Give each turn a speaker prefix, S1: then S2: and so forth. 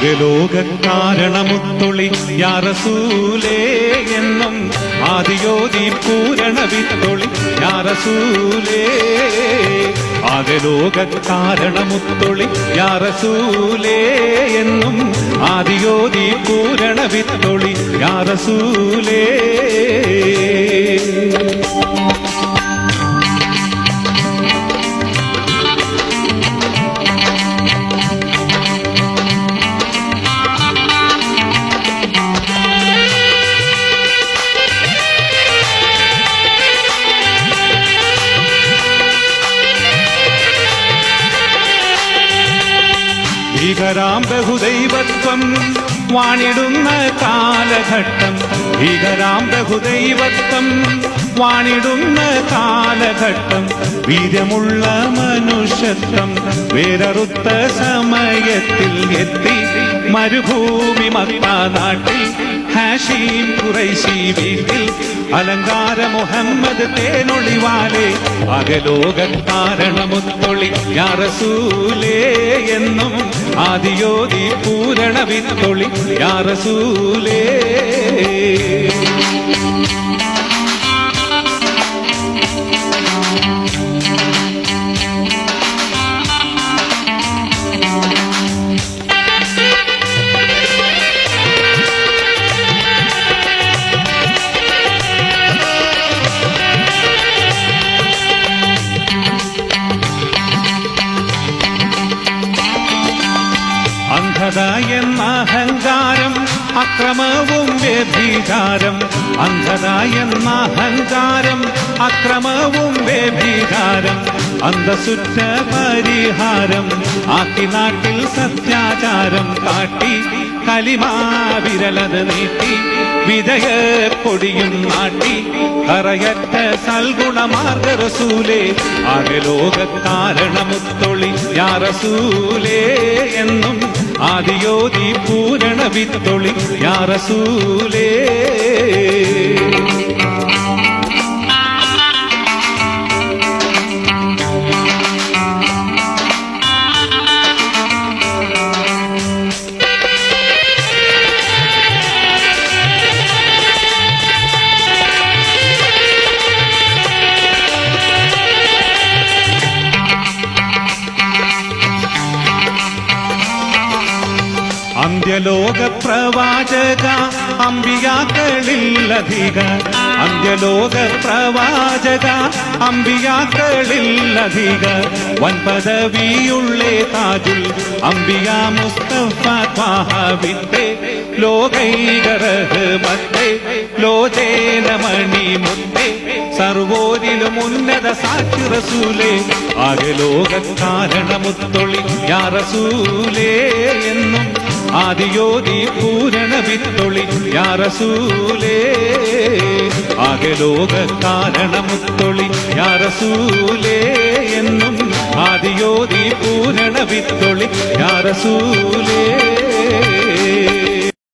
S1: അകലോക കാരണമുത്തൊളി യാ റസൂലേ എന്നും ആദിയോതി പൂരണ വിത്തൊളി യാ റസൂലേ. അകലോക കാരണമുത്തൊളി യാ റസൂലേ എന്നും ആദിയോതി പൂരണ വിത്തൊളി യാ റസൂലേ. ഭീകരാം ബഹുദൈവത്വം വാണിടുന്ന കാലഘട്ടം, ഭീകരാം ബഹുദൈവത്വം വാണിടുന്ന കാലഘട്ടം, വീര്യമുള്ള മനുഷ്യത്വം വേരറുത്ത സമയത്തിൽ എത്തി മരുഭൂമി മക്ക നാട്ടിൽ ഹാഷിം ഖുറൈശി വീട്ടിൽ അലങ്കാര മുഹമ്മദ് തേനൊളിവാലേ. അകലോക കാരണമുത്തൊളി യാ റസൂലേ എന്നും ആദിയോതി പൂരണ വിത്തൊളി യാ റസൂലേ. അന്ധത എന്ന അഹങ്കാരം അക്രമവും വ്യഭിചാരം, അന്ധത എന്ന അഹങ്കാരം അക്രമവും വ്യഭിചാരം, അന്തസുറ്റ പരിഹാരം ആക്കി നാട്ടിൽ സത്യാചാരം കാട്ടി കലിമാ വിരലത് നീട്ടി വിജയപ്പൊടിയും നാട്ടി കറയറ്റ സൽഗുണമാർഗ റസൂലേ. അകലോക കാരണമുത്തൊളി യാ റസൂലേ എന്നും ആദിയോതി പൂരണ വിത്തൊളി യാ റസൂലേ. അന്ത്യലോക പ്രവാചക അമ്പിയാക്കളില്ലധിക, അന്ത്യലോക പ്രവാചക അമ്പിയാക്കളില്ലധിക, വൻപദവിയുള്ളേ താജുൽ അമ്പിയ മുസ്തഫ ത്വാഹവിത്തെ ലോകൈക റഹ്മത്തെ ലോചേനമണി മുത്തേ സർവോരിലും ഉന്നത സാക്ഷി റസൂലേ. അകലോക കാരണമുത്തൊളി യാ റസൂലേ എന്നും ആദിയോതി പൂരണ വിത്തൊളി യാ റസൂലേ. അകലോക കാരണമുത്തൊളി യാ റസൂലേ എന്നും ആദിയോതി പൂരണ വിത്തൊളി യാ റസൂലേ.